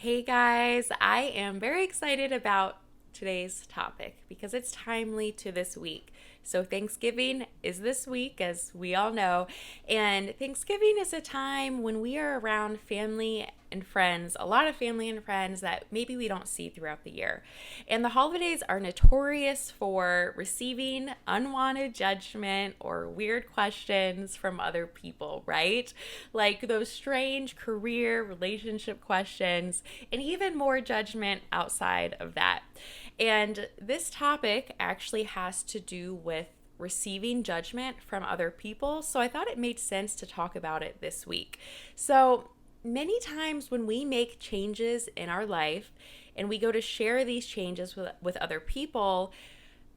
Hey guys, I am very excited about today's topic because it's timely to this week. So, Thanksgiving is this week, as we all know, and Thanksgiving is a time when we are around family and friends, a lot of family and friends that maybe we don't see throughout the year. And the holidays are notorious for receiving unwanted judgment or weird questions from other people, right? Like those strange career, relationship questions, and even more judgment outside of that. And this topic actually has to do with receiving judgment from other people. So I thought it made sense to talk about it this week. So many times when we make changes in our life and we go to share these changes with other people,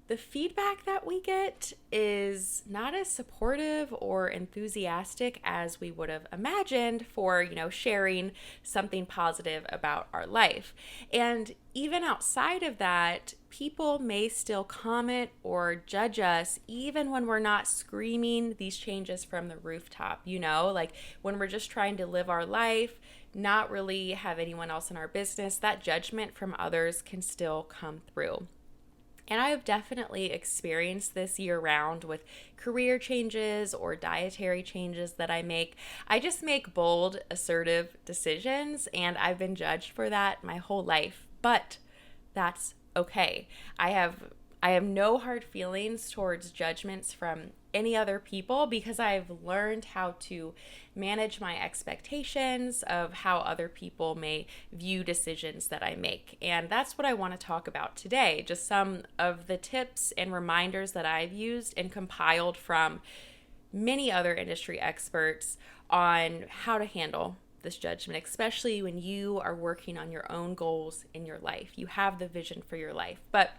the feedback that we get is not as supportive or enthusiastic as we would have imagined for, sharing something positive about our life. And even outside of that, people may still comment or judge us even when we're not screaming these changes from the rooftop, like when we're just trying to live our life, not really have anyone else in our business, that judgment from others can still come through. And I have definitely experienced this year round with career changes or dietary changes that I make. I just make bold, assertive decisions, and I've been judged for that my whole life. But that's okay. I have I have no hard feelings towards judgments from any other people because I've learned how to manage my expectations of how other people may view decisions that I make. And that's what I want to talk about today. Just some of the tips and reminders that I've used and compiled from many other industry experts on how to handle this judgment, especially when you are working on your own goals in your life. You have the vision for your life. But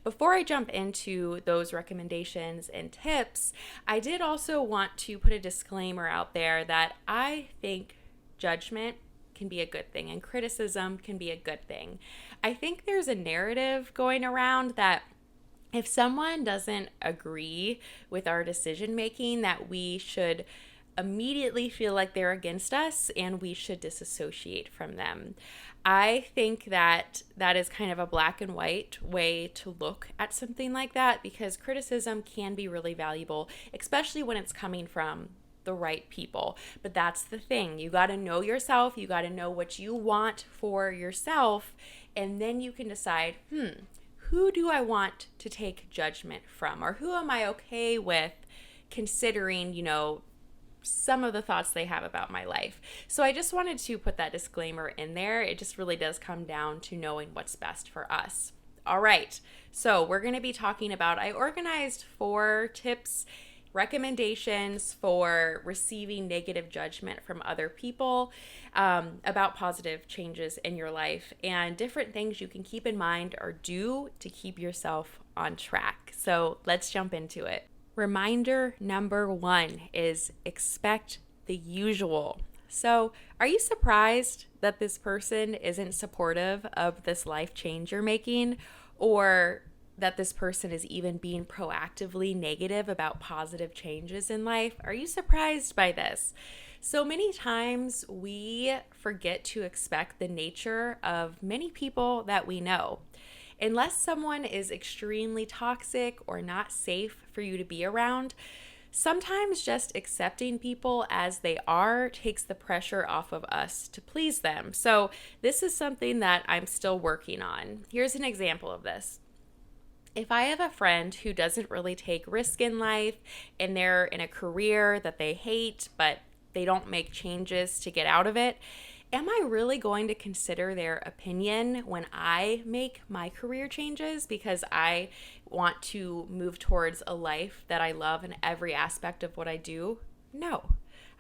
before I jump into those recommendations and tips, I did also want to put a disclaimer out there that I think judgment can be a good thing and criticism can be a good thing. I think there's a narrative going around that if someone doesn't agree with our decision making, that we should immediately feel like they're against us and we should disassociate from them. I think that that is kind of a black and white way to look at something like that because criticism can be really valuable, especially when it's coming from the right people. But that's the thing. You got to know yourself, you got to know what you want for yourself, and then you can decide, who do I want to take judgment from? Or who am I okay with considering, some of the thoughts they have about my life. So I just wanted to put that disclaimer in there. It just really does come down to knowing what's best for us. All right. So we're going to be talking about, I organized 4 tips, recommendations for receiving negative judgment from other people about positive changes in your life and different things you can keep in mind or do to keep yourself on track. So let's jump into it. Reminder number 1 is expect the usual. So, are you surprised that this person isn't supportive of this life change you're making, or that this person is even being proactively negative about positive changes in life? Are you surprised by this? So many times we forget to expect the nature of many people that we know. Unless someone is extremely toxic or not safe for you to be around, sometimes just accepting people as they are takes the pressure off of us to please them. So, this is something that I'm still working on. Here's an example of this. If I have a friend who doesn't really take risk in life and they're in a career that they hate, but they don't make changes to get out of it, am I really going to consider their opinion when I make my career changes because I want to move towards a life that I love in every aspect of what I do? No.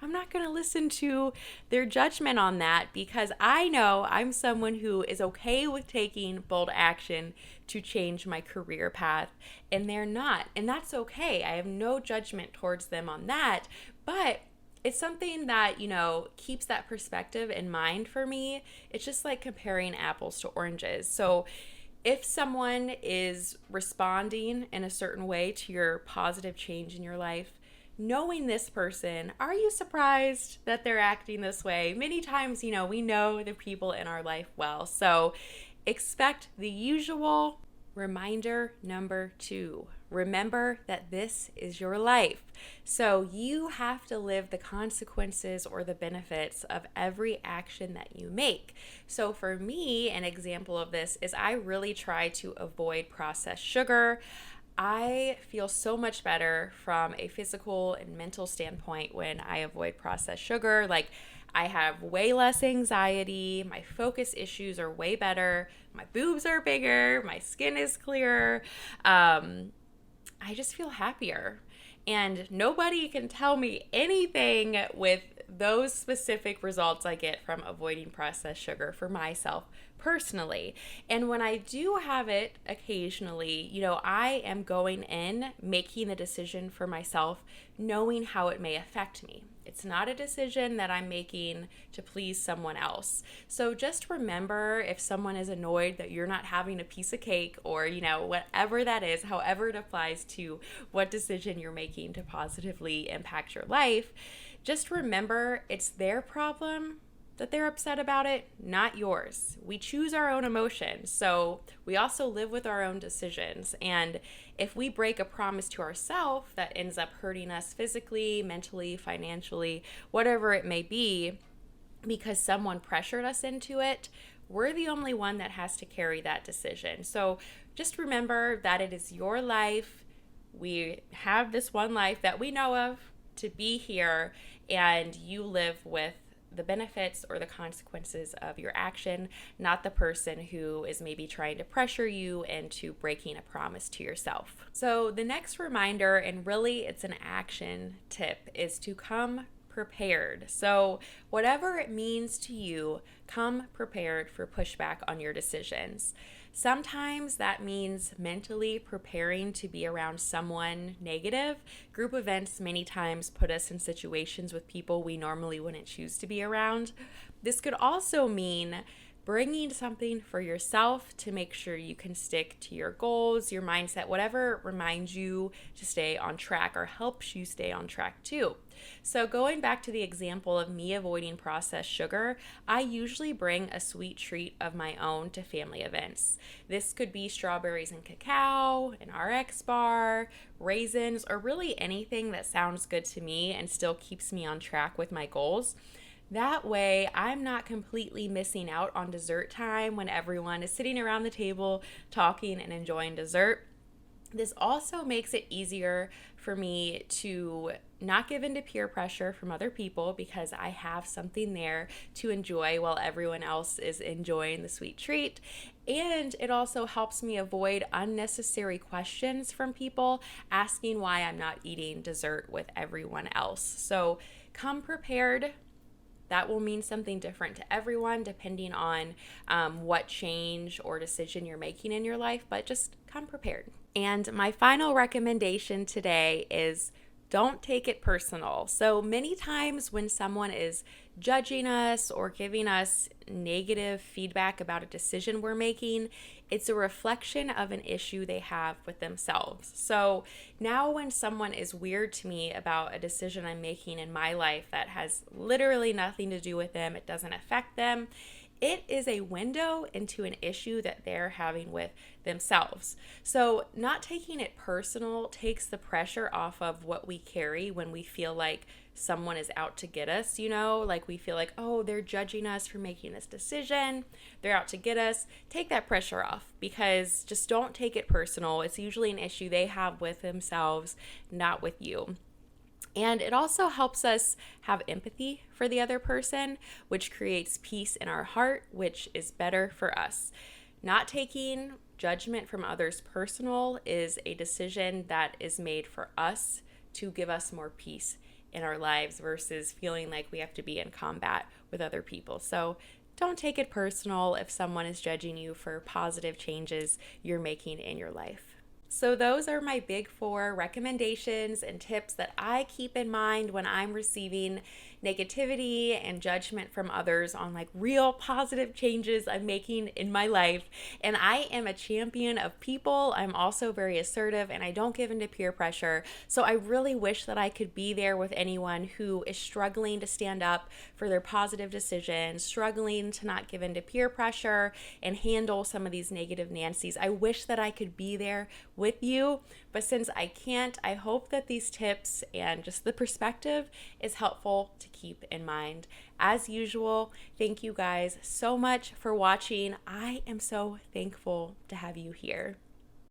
I'm not going to listen to their judgment on that because I know I'm someone who is okay with taking bold action to change my career path, and they're not. And that's okay. I have no judgment towards them on that, but it's something that, keeps that perspective in mind for me. It's just like comparing apples to oranges. So if someone is responding in a certain way to your positive change in your life, knowing this person, are you surprised that they're acting this way? Many times, we know the people in our life well. So expect the usual. Reminder number 2. Remember that this is your life. So you have to live the consequences or the benefits of every action that you make. So for me, an example of this is I really try to avoid processed sugar. I feel so much better from a physical and mental standpoint when I avoid processed sugar. Like, I have way less anxiety, my focus issues are way better, my boobs are bigger, my skin is clearer. I just feel happier. And nobody can tell me anything with those specific results I get from avoiding processed sugar for myself personally. And when I do have it occasionally, I am going in making the decision for myself, knowing how it may affect me. It's not a decision that I'm making to please someone else. So just remember, if someone is annoyed that you're not having a piece of cake, or, whatever that is, however it applies to what decision you're making to positively impact your life, just remember it's their problem that they're upset about it, not yours. We choose our own emotions, so we also live with our own decisions. And if we break a promise to ourselves that ends up hurting us physically, mentally, financially, whatever it may be, because someone pressured us into it, we're the only one that has to carry that decision. So just remember that it is your life. We have this one life that we know of to be here, and you live with the benefits or the consequences of your action, not the person who is maybe trying to pressure you into breaking a promise to yourself. So the next reminder, and really it's an action tip, is to come prepared. So whatever it means to you, come prepared for pushback on your decisions. Sometimes that means mentally preparing to be around someone negative. Group events many times put us in situations with people we normally wouldn't choose to be around. This could also mean bringing something for yourself to make sure you can stick to your goals, your mindset, whatever reminds you to stay on track or helps you stay on track too. So going back to the example of me avoiding processed sugar, I usually bring a sweet treat of my own to family events. This could be strawberries and cacao, an RX bar, raisins, or really anything that sounds good to me and still keeps me on track with my goals. That way, I'm not completely missing out on dessert time when everyone is sitting around the table talking and enjoying dessert. This also makes it easier for me to not give in to peer pressure from other people because I have something there to enjoy while everyone else is enjoying the sweet treat. And it also helps me avoid unnecessary questions from people asking why I'm not eating dessert with everyone else. So come prepared. That will mean something different to everyone depending on what change or decision you're making in your life, but just come prepared. And my final recommendation today is don't take it personal. So many times when someone is judging us or giving us negative feedback about a decision we're making, it's a reflection of an issue they have with themselves. So now when someone is weird to me about a decision I'm making in my life that has literally nothing to do with them, it doesn't affect them, it is a window into an issue that they're having with themselves. So not taking it personal takes the pressure off of what we carry when we feel like someone is out to get us, like we feel like, oh, they're judging us for making this decision. They're out to get us. Take that pressure off because just don't take it personal. It's usually an issue they have with themselves, not with you. And it also helps us have empathy for the other person, which creates peace in our heart, which is better for us. Not taking judgment from others personal is a decision that is made for us to give us more peace in our lives versus feeling like we have to be in combat with other people. So don't take it personal if someone is judging you for positive changes you're making in your life. So those are my big 4 recommendations and tips that I keep in mind when I'm receiving negativity and judgment from others on like real positive changes I'm making in my life. And I am a champion of people. I'm also very assertive and I don't give into peer pressure. So I really wish that I could be there with anyone who is struggling to stand up for their positive decisions, struggling to not give into peer pressure and handle some of these negative Nancies. I wish that I could be there with you, but since I can't, I hope that these tips and just the perspective is helpful to keep in mind. As usual, thank you guys so much for watching. I am so thankful to have you here.